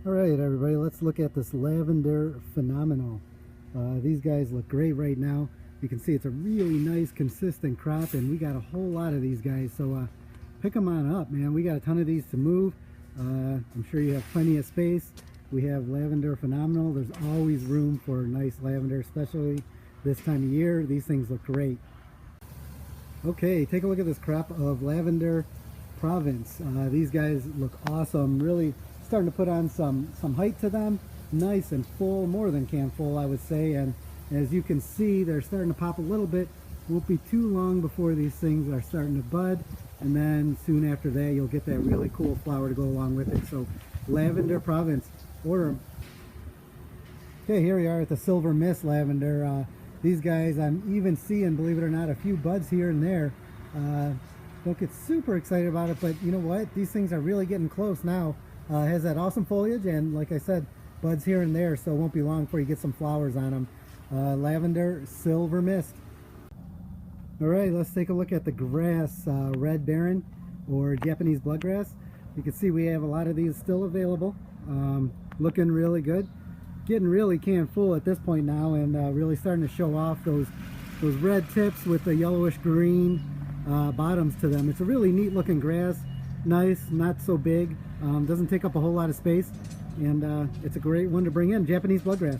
All right, everybody, let's look at this lavender phenomenal. These guys look great right now. You can see it's a really nice, consistent crop, and we got a whole lot of these guys. So pick them on up, man. We got a ton of these to move. I'm sure you have plenty of space. We have lavender phenomenal. There's always room for nice lavender, especially this time of year. These things look great. Okay, take a look at this crop of lavender Province. These guys look awesome. Really starting to put on some height to them. Nice and full, more than can full, I would say. And as you can see, they're starting to pop a little bit. Won't be too long before these things are starting to bud, and then soon after that you'll get that really cool flower to go along with it. So lavender Province, order them. Okay, here we are at the Silver Mist lavender. These guys, I'm even seeing, believe it or not, a few buds here and there. Don't get super excited about it, but you know what? These things are really getting close now. Has that awesome foliage, and like I said, buds here and there, so it won't be long before you get some flowers on them. Lavender Silver Mist. All right, let's take a look at the grass, Red Baron or Japanese bloodgrass. You can see we have a lot of these still available. Looking really good. Getting really can full at this point now, and really starting to show off those red tips with the yellowish green bottoms to them. It's a really neat looking grass. Nice, not so big, doesn't take up a whole lot of space, and it's a great one to bring in. Japanese bloodgrass.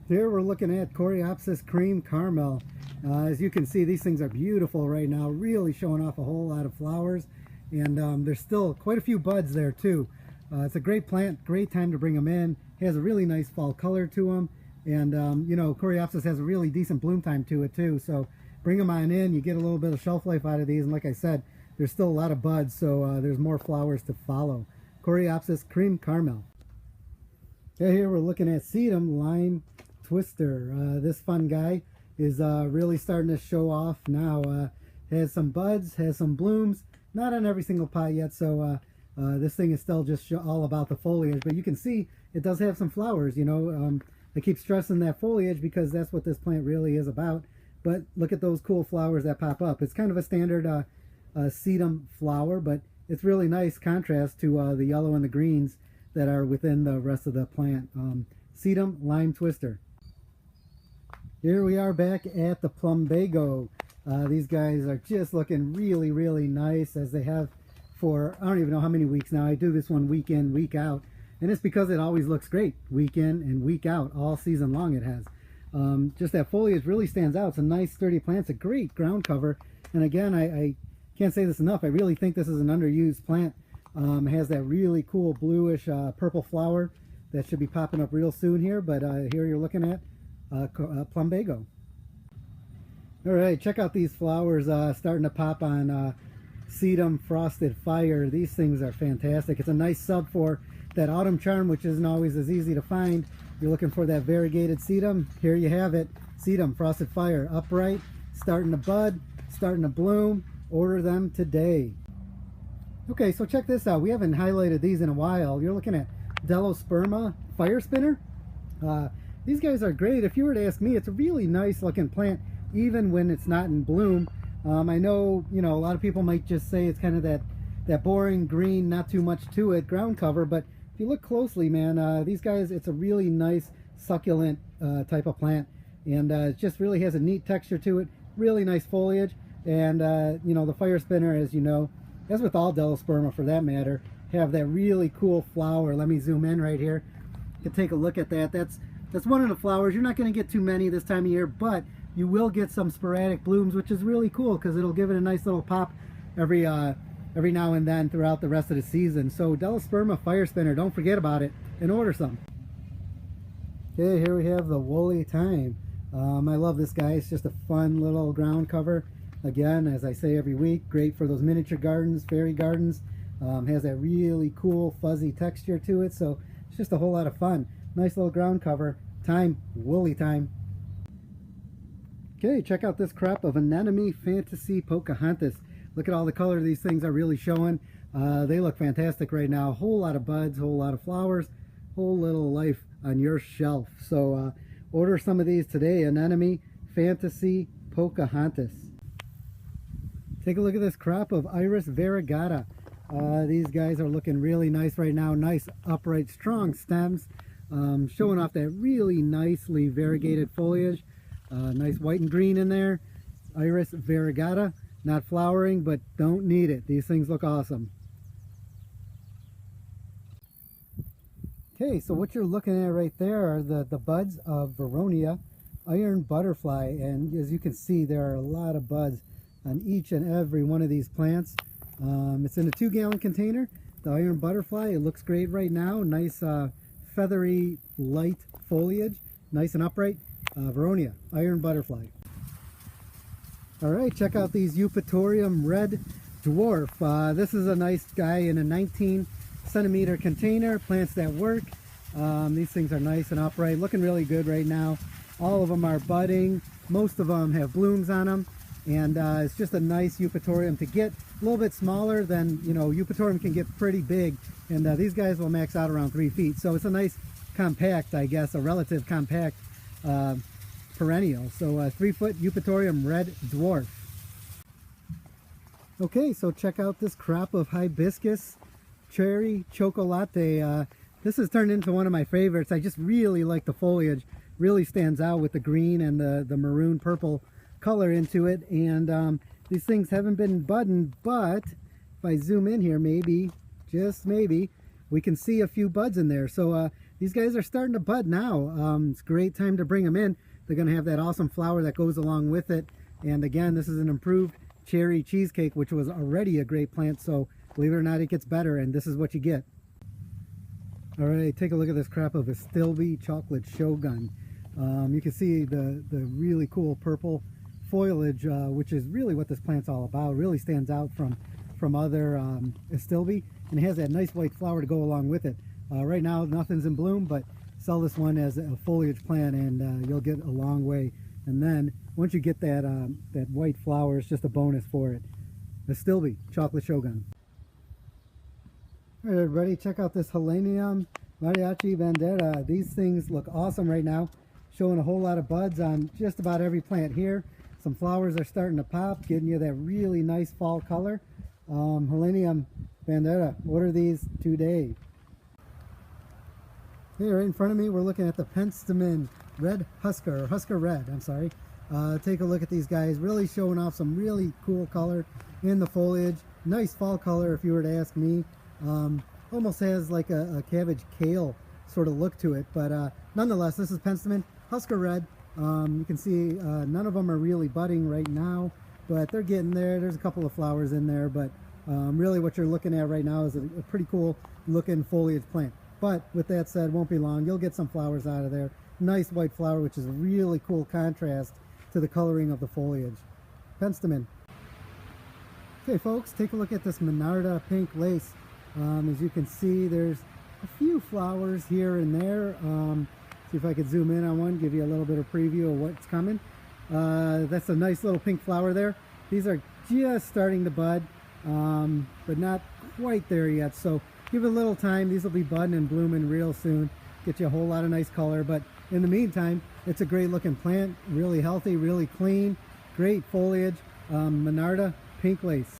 Here we're looking at Coreopsis Cream Caramel. As you can see, these things are beautiful right now, really showing off a whole lot of flowers, and there's still quite a few buds there too. It's a great plant, great time to bring them in. It has a really nice fall color to them, and you know, Coreopsis has a really decent bloom time to it too, so bring them on in. You get a little bit of shelf life out of these, and like I said, there's still a lot of buds, so there's more flowers to follow. Coreopsis Cream Caramel. Okay, here we're looking at Sedum Lime Twister. This fun guy is really starting to show off now. Has some buds, has some blooms, not on every single pot yet, so this thing is still just all about the foliage, but you can see it does have some flowers. You know, I keep stressing that foliage because that's what this plant really is about, but look at those cool flowers that pop up. It's kind of a standard sedum flower, but it's really nice contrast to the yellow and the greens that are within the rest of the plant. Sedum Lime Twister. Here we are back at the Plumbago. These guys are just looking really, really nice, as they have for I don't even know how many weeks now. I do this one week in, week out, and it's because it always looks great week in and week out, all season long it has. Just that foliage really stands out. It's a nice sturdy plant. It's a great ground cover, and again, I can't say this enough, I really think this is an underused plant. It has that really cool bluish purple flower that should be popping up real soon here, but here you're looking at Plumbago. All right, check out these flowers starting to pop on Sedum Frosted Fire. These things are fantastic. It's a nice sub for that autumn charm, which isn't always as easy to find. You're looking for that variegated sedum. Here you have it. Sedum Frosted Fire, upright, starting to bud, starting to bloom. Order them today. Okay, so check this out. We haven't highlighted these in a while. You're looking at Delosperma Fire Spinner. These guys are great. If you were to ask me, it's a really nice looking plant, even when it's not in bloom. I know, you know, a lot of people might just say it's kind of that boring green, not too much to it ground cover, but if you look closely, man, these guys, it's a really nice succulent type of plant, and it just really has a neat texture to it, really nice foliage, and you know, the fire spinner, as you know, as with all Delosperma for that matter, have that really cool flower. Let me zoom in right here. You can take a look at that. That's one of the flowers. You're not going to get too many this time of year, but you will get some sporadic blooms, which is really cool because it'll give it a nice little pop every now and then throughout the rest of the season. So Delosperma Fire Spinner, don't forget about it and order some. Okay, here we have the Woolly Thyme. I love this guy. It's just a fun little ground cover. Again, as I say every week, great for those miniature gardens, fairy gardens. Has that really cool fuzzy texture to it, so it's just a whole lot of fun. Nice little ground cover. Thyme, Woolly Thyme. Okay, check out this crop of Anemone Fantasy Pocahontas. Look at all the color these things are really showing. They look fantastic right now. Whole lot of buds, whole lot of flowers, whole little life on your shelf. So order some of these today. Anemone Fantasy Pocahontas. Take a look at this crop of Iris variegata. These guys are looking really nice right now. Nice upright strong stems, showing off that really nicely variegated foliage. Nice white and green in there. Iris variegata, not flowering, but don't need it. These things look awesome. Okay, so what you're looking at right there are the buds of Veronia iron butterfly, and as you can see, there are a lot of buds on each and every one of these plants. It's in a 2-gallon container. The iron butterfly, it looks great right now. Nice feathery light foliage, nice and upright. Veronia iron butterfly. All right, check out these Eupatorium red dwarf. This is a nice guy in a 19-centimeter container. Plants that work. These things are nice and upright, looking really good right now. All of them are budding. Most of them have blooms on them, and it's just a nice Eupatorium. To get a little bit smaller than, you know, Eupatorium can get pretty big, and these guys will max out around 3 feet. So it's a nice compact, I guess, a relative compact perennial. So 3-foot Eupatorium red dwarf. Okay, so check out this crop of hibiscus cherry chocolate. This has turned into one of my favorites. I just really like the foliage. Really stands out with the green and the maroon purple color into it. And these things haven't been budding, but if I zoom in here, maybe, just maybe, we can see a few buds in there. So these guys are starting to bud now. It's a great time to bring them in. They're going to have that awesome flower that goes along with it. And again, this is an improved cherry cheesecake, which was already a great plant. So believe it or not, it gets better, and this is what you get. All right, take a look at this crop of Astilbe chocolate shogun. You can see the really cool purple foliage, which is really what this plant's all about. It really stands out from other Astilbe, and it has that nice white flower to go along with it. Right now, nothing's in bloom, but sell this one as a foliage plant, and you'll get a long way. And then once you get that that white flower, it's just a bonus for it. Astilbe chocolate shogun. All right, everybody, check out this Helenium mariachi bandera. These things look awesome right now, showing a whole lot of buds on just about every plant here. Some flowers are starting to pop, giving you that really nice fall color. Helenium bandera, order these today. Okay, right in front of me, we're looking at the Penstemon red Husker, or Husker red, I'm sorry. Take a look at these guys, really showing off some really cool color in the foliage. Nice fall color, if you were to ask me. Almost has like a cabbage kale sort of look to it, but nonetheless, this is Penstemon Husker red. You can see none of them are really budding right now, but they're getting there. There's a couple of flowers in there, but really what you're looking at right now is a pretty cool looking foliage plant. But with that said, won't be long. You'll get some flowers out of there. Nice white flower, which is a really cool contrast to the coloring of the foliage. Penstemon. Okay, folks, take a look at this Monarda pink lace. As you can see, there's a few flowers here and there. See if I could zoom in on one, give you a little bit of preview of what's coming. That's a nice little pink flower there. These are just starting to bud, but not quite there yet. So give it a little time. These will be budding and blooming real soon. Get you a whole lot of nice color. But in the meantime, it's a great looking plant. Really healthy, really clean, great foliage. Monarda pink lace.